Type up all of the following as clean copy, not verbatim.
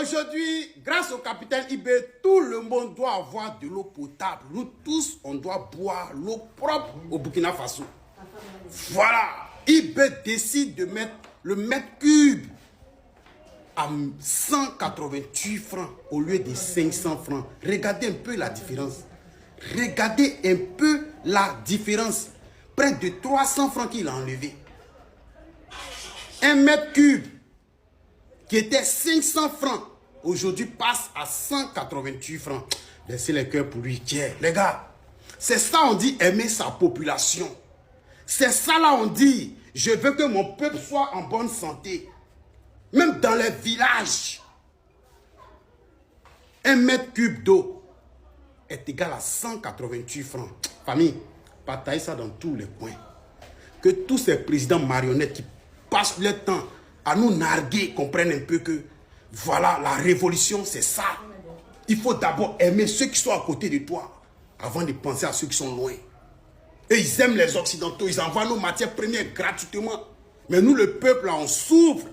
Aujourd'hui, grâce au capitaine IB, tout le monde doit avoir de l'eau potable. Nous tous, on doit boire l'eau propre au Burkina Faso. Voilà. IB décide de mettre le mètre cube à 188 francs au lieu de 500 francs. Regardez un peu la différence. Regardez un peu la différence. Près de 300 francs qu'il a enlevé. Un mètre cube qui était 500 francs, aujourd'hui passe à 188 francs. Laissez les cœurs pour lui. Tiens, les gars, c'est ça on dit aimer sa population. C'est ça là on dit, je veux que mon peuple soit en bonne santé. Même dans les villages, un mètre cube d'eau est égal à 188 francs. Famille, partagez ça dans tous les coins. Que tous ces présidents marionnettes qui passent leur temps à nous narguer, comprennent un peu que voilà, la révolution, c'est ça. Il faut d'abord aimer ceux qui sont à côté de toi avant de penser à ceux qui sont loin. Et ils aiment les Occidentaux, ils envoient nos matières premières gratuitement. Mais nous, le peuple, là, on souffre.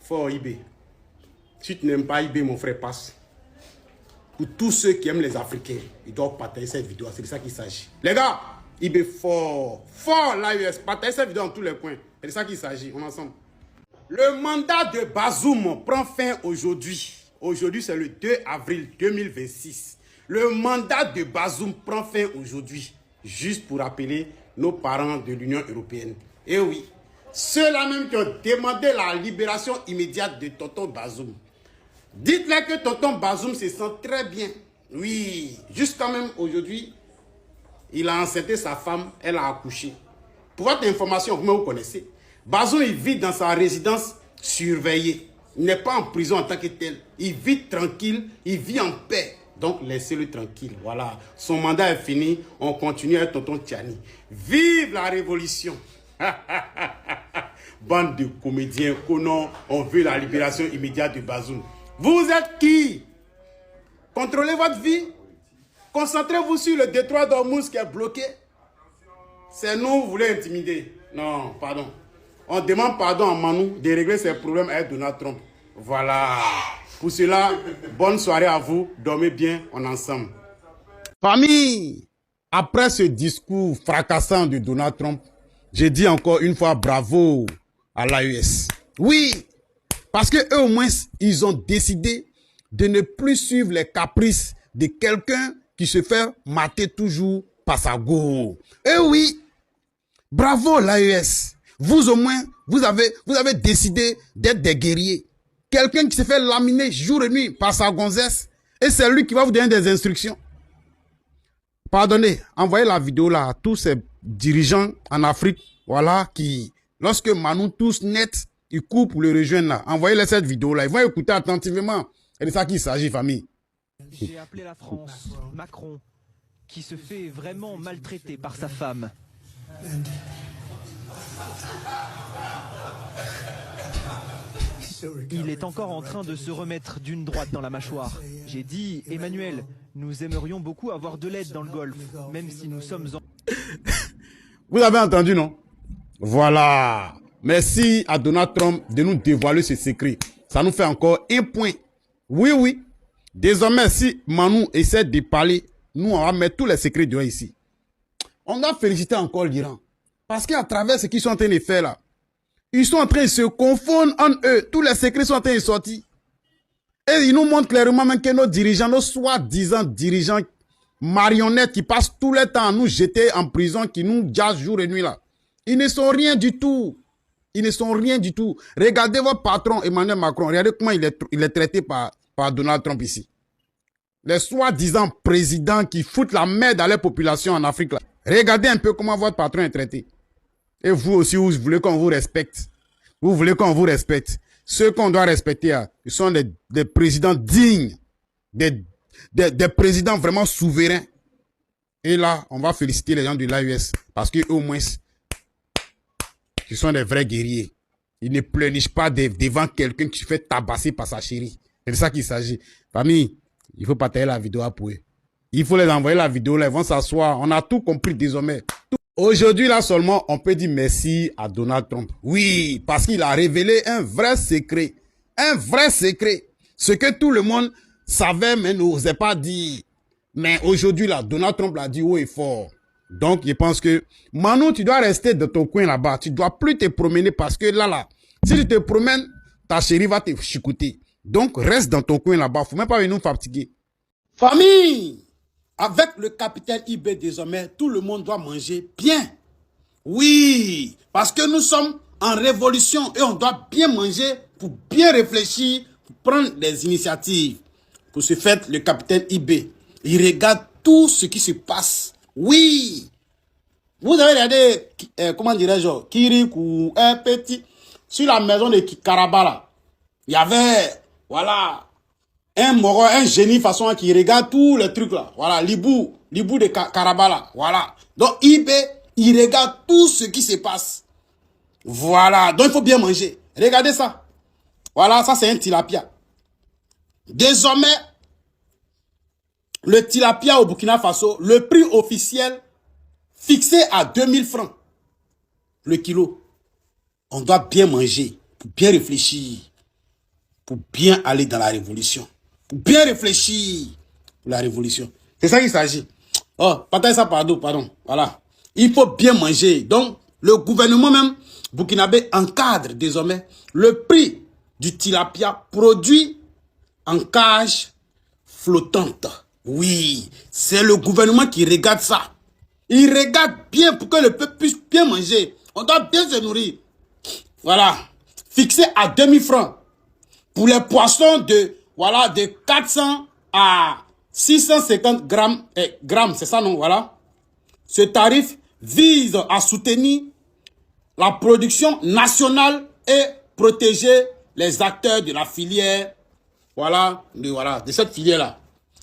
Fort IB. Si tu n'aimes pas IB, mon frère, passe. Pour tous ceux qui aiment les Africains, ils doivent partager cette vidéo. C'est de ça qu'il s'agit. Les gars, IB fort. Fort l'AES. Partagez cette vidéo dans tous les coins. C'est de ça qu'il s'agit. On est ensemble. Le mandat de Bazoum prend fin aujourd'hui. Aujourd'hui, c'est le 2 avril 2026. Le mandat de Bazoum prend fin aujourd'hui. Juste pour rappeler nos parents de l'Union européenne. Et oui, ceux-là même qui ont demandé la libération immédiate de tonton Bazoum. Dites-leur que tonton Bazoum se sent très bien. Oui, jusqu'à même aujourd'hui, il a enceinté sa femme, elle a accouché. Pour votre information, vous connaissez. Bazoum, il vit dans sa résidence surveillée. Il n'est pas en prison en tant que tel. Il vit tranquille, il vit en paix. Donc, laissez-le tranquille. Voilà. Son mandat est fini. On continue avec tonton Tiani. Vive la révolution. Bande de comédiens, on veut la libération immédiate de Bazoum. Vous êtes qui? Contrôlez votre vie. Concentrez-vous sur le détroit d'Ormuz qui est bloqué. C'est nous, vous voulez intimider. Non, pardon. On demande pardon à Manu de régler ses problèmes avec Donald Trump. Voilà. Pour cela, bonne soirée à vous. Dormez bien, on est ensemble. Famille, après ce discours fracassant de Donald Trump, j'ai dit encore une fois bravo à l'AES. Oui, parce que eux au moins, ils ont décidé de ne plus suivre les caprices de quelqu'un qui se fait mater toujours par sa go. Eh oui, bravo l'AES. Vous au moins, vous avez décidé d'être des guerriers. Quelqu'un qui se fait laminer jour et nuit par sa gonzesse. Et c'est lui qui va vous donner des instructions. Pardonnez, envoyez la vidéo là à tous ces dirigeants en Afrique. Voilà, qui, lorsque Manu tous net, ils courent pour le rejoindre là. Envoyez-les cette vidéo là. Ils vont écouter attentivement. C'est de ça qu'il s'agit, famille. J'ai appelé la France, Macron, qui se fait vraiment maltraiter par sa femme. Il est encore en train de se remettre d'une droite dans la mâchoire. J'ai dit, Emmanuel, nous aimerions beaucoup avoir de l'aide dans le Golfe, même si nous sommes en... Vous avez entendu, non? Voilà. Merci à Donald Trump de nous dévoiler ce secret. Ça nous fait encore un point. Oui, oui. Désormais, si Manu essaie de parler, nous, on va mettre tous les secrets dehors ici. On doit féliciter encore l'Iran. Parce qu'à travers ce qu'ils sont en train de faire là, ils sont en train de se confondre en eux. Tous les secrets sont en train de sortir. Et ils nous montrent clairement même que nos dirigeants, nos soi-disant dirigeants marionnettes qui passent tout le temps à nous jeter en prison, qui nous jazzent jour et nuit là. Ils ne sont rien du tout. Ils ne sont rien du tout. Regardez votre patron Emmanuel Macron. Regardez comment il est traité par Donald Trump ici. Les soi-disant présidents qui foutent la merde à la population en Afrique là. Regardez un peu comment votre patron est traité. Et vous aussi, vous voulez qu'on vous respecte. Vous voulez qu'on vous respecte. Ceux qu'on doit respecter, ils sont des présidents dignes. Des présidents vraiment souverains. Et là, on va féliciter les gens de l'AES. Parce qu'au moins, ils sont des vrais guerriers. Ils ne pleurnichent pas devant quelqu'un qui se fait tabasser par sa chérie. C'est de ça qu'il s'agit. Famille, il faut partager la vidéo pour eux. Il faut les envoyer la vidéo là. Ils vont s'asseoir. On a tout compris désormais. Aujourd'hui, là seulement, on peut dire merci à Donald Trump. Oui, parce qu'il a révélé un vrai secret. Un vrai secret. Ce que tout le monde savait mais n'osait pas dire. Mais aujourd'hui, là, Donald Trump l'a dit haut et fort. Donc, je pense que, Manu, tu dois rester dans ton coin là-bas. Tu ne dois plus te promener parce que là, si tu te promènes, ta chérie va te chicoter. Donc, reste dans ton coin là-bas. Il ne faut même pas venir nous fatiguer. Famille, avec le capitaine IB désormais, tout le monde doit manger bien. Oui, parce que nous sommes en révolution et on doit bien manger pour bien réfléchir, pour prendre des initiatives. Pour ce fait, le capitaine IB, il regarde tout ce qui se passe. Oui. Vous avez regardé, comment dirais-je, Kirikou, un petit, sur la maison de Karabala. Il y avait, voilà, un moro, un génie façon qui regarde tous les trucs là. Voilà, l'ibou de Karabala. Voilà. Donc, IB, il regarde tout ce qui se passe. Voilà. Donc, il faut bien manger. Regardez ça. Voilà, ça c'est un tilapia. Désormais, le tilapia au Burkina Faso, le prix officiel fixé à 2000 francs le kilo. On doit bien manger, pour bien réfléchir, pour bien aller dans la révolution. Pour bien réfléchir pour la révolution. C'est ça qu'il s'agit. Oh, partagez ça, pardon. Voilà. Il faut bien manger. Donc, le gouvernement même burkinabé encadre désormais le prix du tilapia produit en cage flottante. Oui, c'est le gouvernement qui regarde ça. Il regarde bien pour que le peuple puisse bien manger. On doit bien se nourrir. Voilà. Fixé à 2000 francs. Pour les poissons de 400 à 650 grammes, c'est ça non, voilà. Ce tarif vise à soutenir la production nationale et protéger les acteurs de la filière, de cette filière-là.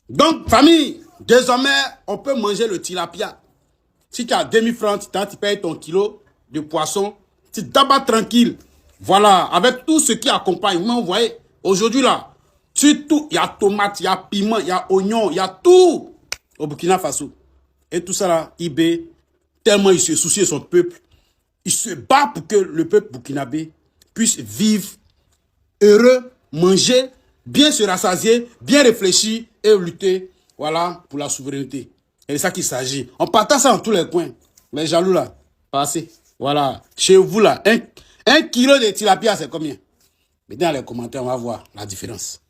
Donc, famille, désormais, on peut manger le tilapia. Si tu as 2000 francs, tu payes ton kilo de poisson, tu t'abats tranquille. Voilà, avec tout ce qui accompagne. Vous voyez, aujourd'hui là, surtout, il y a tomate, il y a piment, il y a oignon, il y a tout au Burkina Faso. Et tout ça là, IB, tellement il se soucie de son peuple, il se bat pour que le peuple burkinabé puisse vivre heureux, manger, bien se rassasier, bien réfléchir et lutter, voilà, pour la souveraineté. Et c'est ça qu'il s'agit. On partage ça dans tous les coins. Les jaloux là, passez. Voilà. Chez vous là, un kilo de tilapia, c'est combien? Mettez dans les commentaires, on va voir la différence.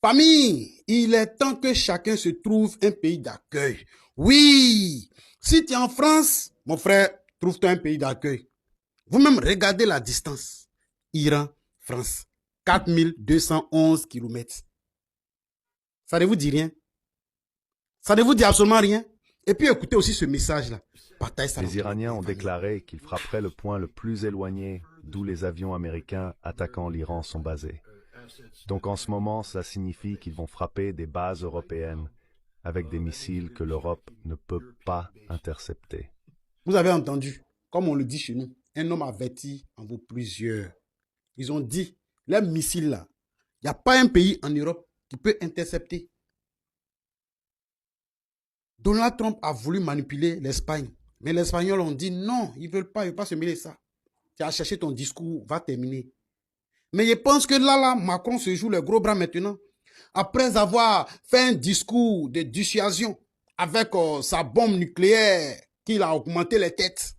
Famille, il est temps que chacun se trouve un pays d'accueil. Oui, si tu es en France, mon frère, trouve-toi un pays d'accueil. Vous-même, regardez la distance. Iran, France, 4211 km. Ça ne vous dit rien? Ça ne vous dit absolument rien? Et puis écoutez aussi ce message-là. Les Iraniens ont déclaré qu'ils frapperaient le point le plus éloigné d'où les avions américains attaquant l'Iran sont basés. Donc en ce moment, ça signifie qu'ils vont frapper des bases européennes avec des missiles que l'Europe ne peut pas intercepter. Vous avez entendu, comme on le dit chez nous, un homme averti en vaut plusieurs. Ils ont dit, les missiles là, il n'y a pas un pays en Europe qui peut intercepter. Donald Trump a voulu manipuler l'Espagne. Mais les Espagnols ont dit non, ils ne veulent pas se mêler ça. Tu as cherché ton discours, va terminer. Mais je pense que là, Macron se joue le gros bras maintenant. Après avoir fait un discours de dissuasion avec sa bombe nucléaire qu'il a augmenté les têtes.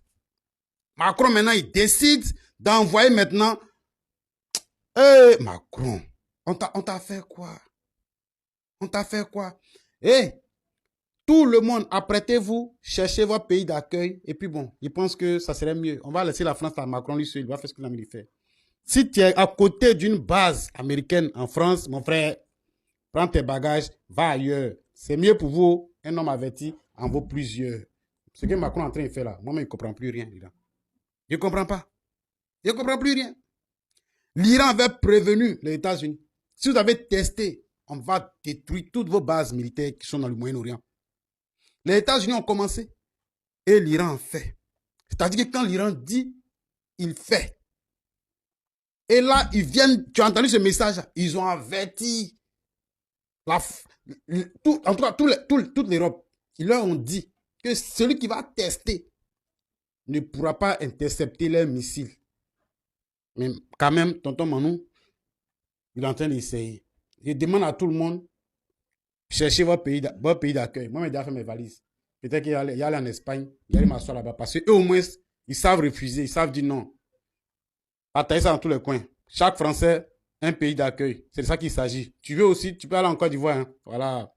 Macron maintenant, il décide d'envoyer maintenant. Macron, on t'a fait quoi? On t'a fait quoi? Tout le monde, apprêtez-vous, cherchez votre pays d'accueil. Et puis bon, je pense que ça serait mieux. On va laisser la France à Macron, lui seul, il va faire ce qu'il a envie de faire. Si tu es à côté d'une base américaine en France, mon frère, prends tes bagages, va ailleurs. C'est mieux pour vous, un homme averti en vaut plusieurs. Ce que Macron est en train de faire là, moi-même, je ne comprends plus rien. Je ne comprends pas. Je ne comprends plus rien. L'Iran avait prévenu les États-Unis. Si vous avez testé, on va détruire toutes vos bases militaires qui sont dans le Moyen-Orient. Les États-Unis ont commencé et l'Iran fait. C'est-à-dire que quand l'Iran dit, il fait. Et là, ils viennent, tu as entendu ce message, ils ont averti en tout cas toute l'Europe. Ils leur ont dit que celui qui va tester ne pourra pas intercepter leurs missiles. Mais quand même, tonton Manou, il est en train d'essayer. Je demande à tout le monde, cherchez votre pays d'accueil. Moi, j'ai déjà fait mes valises. Peut-être qu'il y a aller en Espagne, il y aller m'asseoir là-bas. Parce qu'eux, au moins, ils savent refuser, ils savent dire non. Attaquer ça dans tous les coins. Chaque Français, un pays d'accueil. C'est de ça qu'il s'agit. Tu veux aussi, tu peux aller en Côte d'Ivoire. Hein. Voilà.